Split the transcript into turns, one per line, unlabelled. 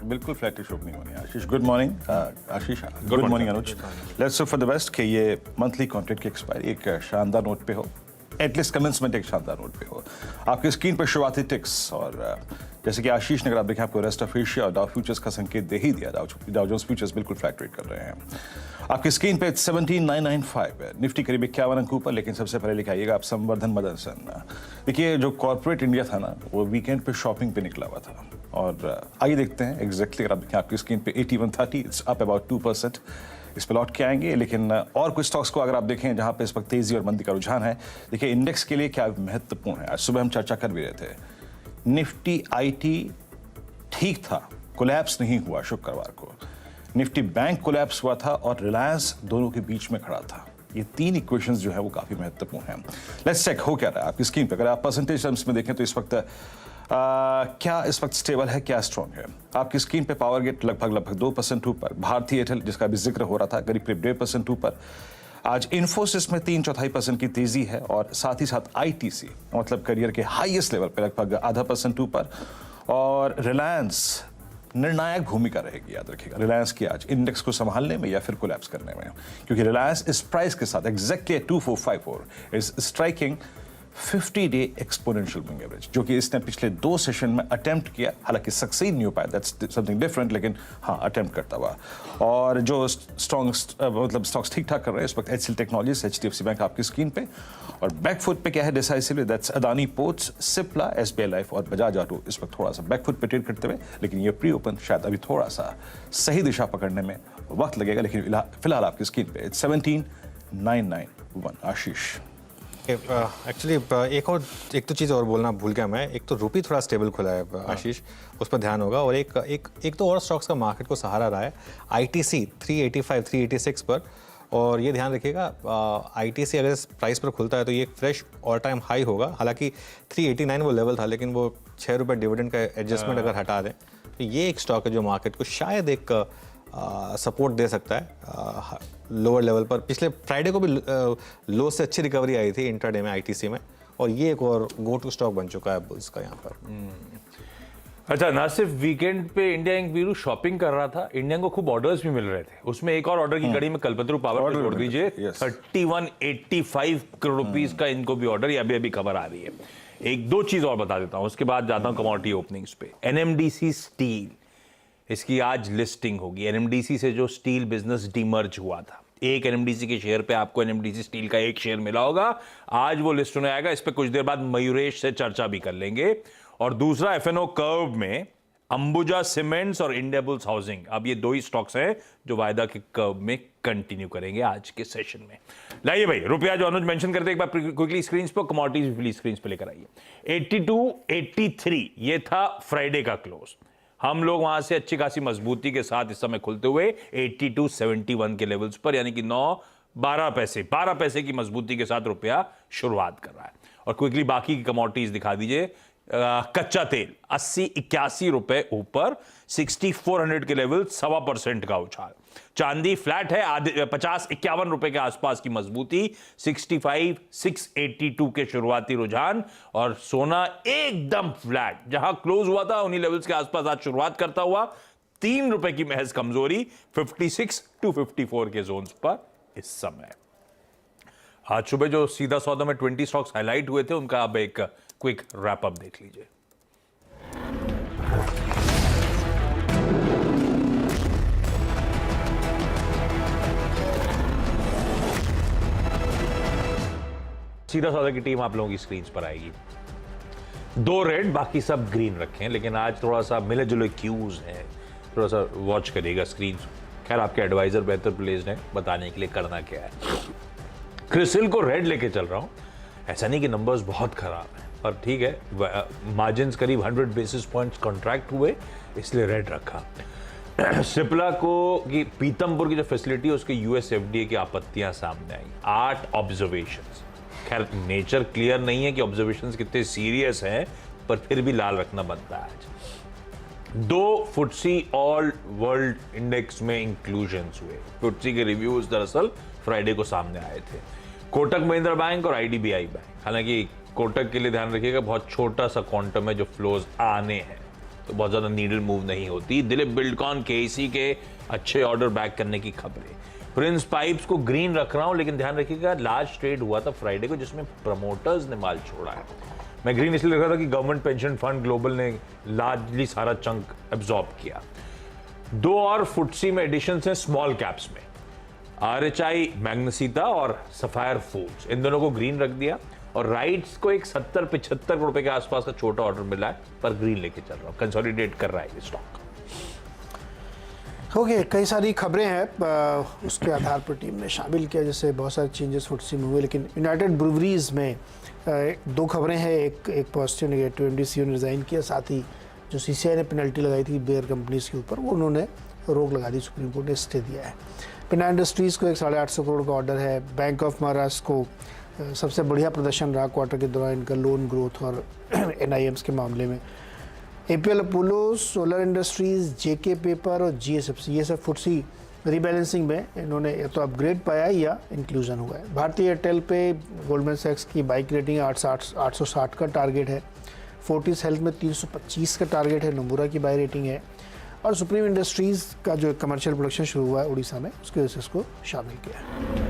बिल्कुल flattish opening होनी है Ashish. Good morning Ashish, good morning Anuj. Let's hope for the best कि ये मंथली कॉन्ट्रैक्ट की एक्सपायरी एक शानदार नोट पे हो, एटलीस्ट कमेंसमेंट एक शानदार नोट पे हो। आपकी स्क्रीन पर शुरुआती टिक्स और जैसे कि आशीष ने अगर आप देखें आपको रेस्ट ऑफ एशिया और डाउ फ्यूचर्स का संकेत दे ही दिया। डाउ जोन्स फ्यूचर्स बिल्कुल फ्लैट ट्रेड कर रहे हैं। आपकी स्क्रीन पे 17,995 है, निफ्टी करीब 51 अंक ऊपर। लेकिन सबसे पहले लिखा आइएगा आप संवर्धन मदरसन। देखिए जो कॉर्पोरेट इंडिया था ना, वो वीकेंड पे शॉपिंग पे निकला हुआ था। और आइए देखते हैं एग्जैक्टली अगर आप देखें आपकी स्क्रीन पे 8130, इट्स अप अबाउट 2%। इस पर लौट के आएंगे। लेकिन और कुछ स्टॉक्स को अगर आप देखें जहां पे इस वक्त तेजी और मंदी का रुझान है, देखिए इंडेक्स के लिए क्या महत्वपूर्ण है। आज सुबह हम चर्चा कर भी रहे थे, निफ्टी आईटी ठीक था, कोलैप्स नहीं हुआ शुक्रवार को। निफ्टी बैंक कोलैप्स हुआ था और रिलायंस दोनों के बीच में खड़ा था। ये तीन इक्वेशंस जो है वो काफी महत्वपूर्ण हैं। लेट्स चेक हो क्या रहा है आपकी स्क्रीन पे। अगर आप परसेंटेज टर्म्स में देखें तो इस वक्त क्या इस वक्त स्टेबल है, क्या स्ट्रॉन्ग है। आपकी स्क्रीन पे पावर गेट लगभग 2% ऊपर, भारतीय एयरटेल जिसका भी जिक्र हो रहा था करीब 1.5% ऊपर। आज इन्फोसिस में 3/4% की तेजी है और साथ ही साथ आईटीसी मतलब करियर के हाईएस्ट लेवल पे लगभग 0.5% ऊपर। और रिलायंस निर्णायक भूमिका रहेगी, याद रखिएगा रिलायंस की आज इंडेक्स को संभालने में या फिर कोलैप्स करने में, क्योंकि रिलायंस इस प्राइस के साथ exactly 2454 is striking 50-day exponential moving average, जो कि इसने पिछले 2 सेशन में अटेम्प्ट किया। हालांकि सक्सीड नहीं हो पाया, दैट्स समथिंग डिफरेंट, लेकिन हाँ अटेम्प्ट करता हुआ। और जो स्ट्रॉन्ग मतलब स्टॉक्स ठीक ठाक कर रहे हैं इस वक्त एचसीएल टेक्नोलॉजीज, एचडीएफसी बैंक आपकी स्क्रीन पे। और बैकफुट पे क्या है decisively, that's Adani ports, Cipla, SBI life और बजाज ऑटो इस वक्त थोड़ा सा बैकफुट पे ट्रेड करते हुए। लेकिन ये प्री ओपन शायद अभी थोड़ा सा सही दिशा पकड़ने में वक्त लगेगा। लेकिन फिलहाल आपकी स्क्रीन पे 17,991। आशीष
एक्चुअली एक तो चीज़ और बोलना भूल गया मैं। एक तो रुपी थोड़ा स्टेबल खुला है आशीष, उस पर ध्यान होगा। और एक तो और स्टॉक्स का मार्केट को सहारा रहा है, आईटीसी 385 386 पर। और ये ध्यान रखिएगा आईटीसी अगर इस प्राइस पर खुलता है तो ये एक फ्रेश ऑल टाइम हाई होगा। हालांकि 389 वो लेवल था, लेकिन वो 6 रुपये डिविडेंड का एडजस्टमेंट अगर हटा दें तो ये एक स्टॉक है जो मार्केट को शायद एक सपोर्ट दे सकता है लोअर लेवल पर। पिछले फ्राइडे को भी लो से अच्छी रिकवरी आई थी इंट्राडे में आईटीसी में, और ये एक और गो टू स्टॉक बन चुका है बुल्स का यहाँ पर।
अच्छा, ना सिर्फ वीकेंड पे इंडिया इंक वीरू शॉपिंग कर रहा था, इंडिया को खूब ऑर्डर्स भी मिल रहे थे। उसमें एक और ऑर्डर की कड़ी में कल्पतरू पावर पे जोड़ दीजिए, 3185 करोड़ रुपीस का इनको भी ऑर्डर, ये अभी खबर आ रही है। एक दो चीज और बता देता हूं, उसके बाद जाता हूं कमोडिटी ओपनिंग्स पे। एनएमडीसी स्टील, इसकी आज लिस्टिंग होगी। एनएमडीसी से जो स्टील बिजनेस डीमर्ज हुआ था, एक एनएमडीसी के शेयर पे आपको एनएमडीसी स्टील का एक शेयर मिला होगा, आज वो लिस्ट होने आएगा। इस पे कुछ देर बाद मयूरेश से चर्चा भी कर लेंगे। और दूसरा एफएनओ कर्व में अंबुजा सीमेंट्स और इंडियाबुल्स हाउसिंग, अब ये 2 ही स्टॉक्स हैं जो वायदा के कर्व में कंटिन्यू करेंगे आज के सेशन में। लाइए भाई, रुपया जो अनुज मेंशन करते एक बार क्विकली स्क्रीन पर, कमोडिटीज भी स्क्रीन पे लेकर आइए। 8283 ये था फ्राइडे का क्लोज। हम लोग वहां से अच्छी खासी मजबूती के साथ इस समय खुलते हुए 8271 के लेवल्स पर, यानी कि 12 पैसे की मजबूती के साथ रुपया शुरुआत कर रहा है। और क्विकली बाकी की कमोडिटीज दिखा दीजिए। कच्चा तेल 80-81 रुपए ऊपर, 6400 के लेवल, 1.25% का उछाल। चांदी फ्लैट है, 50-51 रुपए के आसपास की मजबूती, 65-682 के शुरुआती रुझान। और सोना एकदम फ्लैट, जहां क्लोज हुआ था उन्हीं लेवल्स के आसपास आज शुरुआत करता हुआ, 3 रुपए की महज कमजोरी, 56-54 के जोन्स पर इस समय। आज सुबह जो सीधा सौदा में 20 स्टॉक्स हाईलाइट हुए थे, उनका अब एक क्विक रैप अप देख लीजिए। सीधा सौदा की टीम आप लोगों की स्क्रीन पर आएगी। 2 रेड, बाकी सब ग्रीन रखें, लेकिन आज थोड़ा सा मिले जुले क्यूज हैं, थोड़ा सा वॉच करिएगा स्क्रीन। खैर आपके एडवाइजर बेहतर प्लेस्ड हैं बताने के लिए करना क्या है। क्रिसिल को रेड लेके चल रहा हूं, ऐसा नहीं कि नंबर्स बहुत खराब हैं, पर ठीक है, मार्जिन्स करीब 100 बेसिस पॉइंट्स कॉन्ट्रैक्ट हुए, इसलिए रेड रखा। सिप्ला को कि पीतमपुर की जो फैसिलिटी है उसके यूएस एफडीए की आपत्तियां सामने आई, 8 ऑब्जर्वेशंस। खैर नेचर क्लियर नहीं है कि ऑब्जर्वेशंस कितने सीरियस हैं, पर फिर भी लाल रखना बनता है आज। 2 फुटसी ऑल वर्ल्ड इंडेक्स में इंक्लूजन्स हुए। फुटसी के रिव्यूज दरअसल फ्राइडे को सामने आए थे। कोटक महिंद्रा बैंक और आईडीबीआई बैंक, हालांकि कोटक के लिए ध्यान रखिएगा बहुत छोटा सा क्वांटम है जो फ्लोज आने हैं, तो बहुत ज़्यादा नीडल मूव नहीं होती। दिलीप बिल्डकॉन केसी के अच्छे ऑर्डर बैक करने की खबरें। प्रिंस पाइप्स को ग्रीन रख रहा हूं, लेकिन ध्यान रखिएगा लार्ज ट्रेड हुआ था फ्राइडे को जिसमें प्रमोटर्स ने माल छोड़ा है। मैं ग्रीन इसलिए लिख रहा था कि गवर्नमेंट पेंशन फंड ग्लोबल ने लार्जली सारा चंक एब्जॉर्ब किया। 2 और फुटसी में एडिशंस हैं स्मॉल कैप्स में, RHI मैग्नेसीटा और सफायर फूड्स, इन दोनों को ग्रीन रख दिया। और राइट्स को एक 70-75 करोड़ रुपए के आसपास का छोटा ऑर्डर मिला है, पर ग्रीन लेके चल रहा हूं, कंसोलिडेट कर रहा है ये स्टॉक।
ओके, कई सारी खबरें हैं, उसके आधार पर टीम ने शामिल किया, जैसे बहुत सारे चेंजेस फुटसी में हुए, लेकिन यूनाइटेड ब्रूवरीज में 2 खबरें हैं, एक पॉजिटिव नेगेटिव। MD CEO ने रिजाइन किया, साथ ही जो CCI ने पेनल्टी लगाई थी बेयर कंपनीज के ऊपर, वो उन्होंने रोक लगा दी, सुप्रीम कोर्ट ने स्टे दिया है। पिना इंडस्ट्रीज़ को एक 850 करोड़ का ऑर्डर है। बैंक ऑफ महाराष्ट्र को सबसे बढ़िया प्रदर्शन रहा क्वार्टर के दौरान इनका लोन ग्रोथ और NIMs के मामले में। APL Apollo, solar industries, JK paper और GSFC, ये सब फुटसी रीबैलेंसिंग में इन्होंने या तो अपग्रेड पाया है या इंक्लूजन हुआ है। भारतीय एयरटेल पे गोल्डमैन सैक्स की बाई की रेटिंग 860 का टारगेट है। फोर्टिस हेल्थ में 325 का टारगेट है, नोमुरा की बाई रेटिंग है। और सुप्रीम इंडस्ट्रीज़ का जो कमर्शियल प्रोडक्शन शुरू हुआ है उड़ीसा में, उसके वजह से इसको शामिल किया है।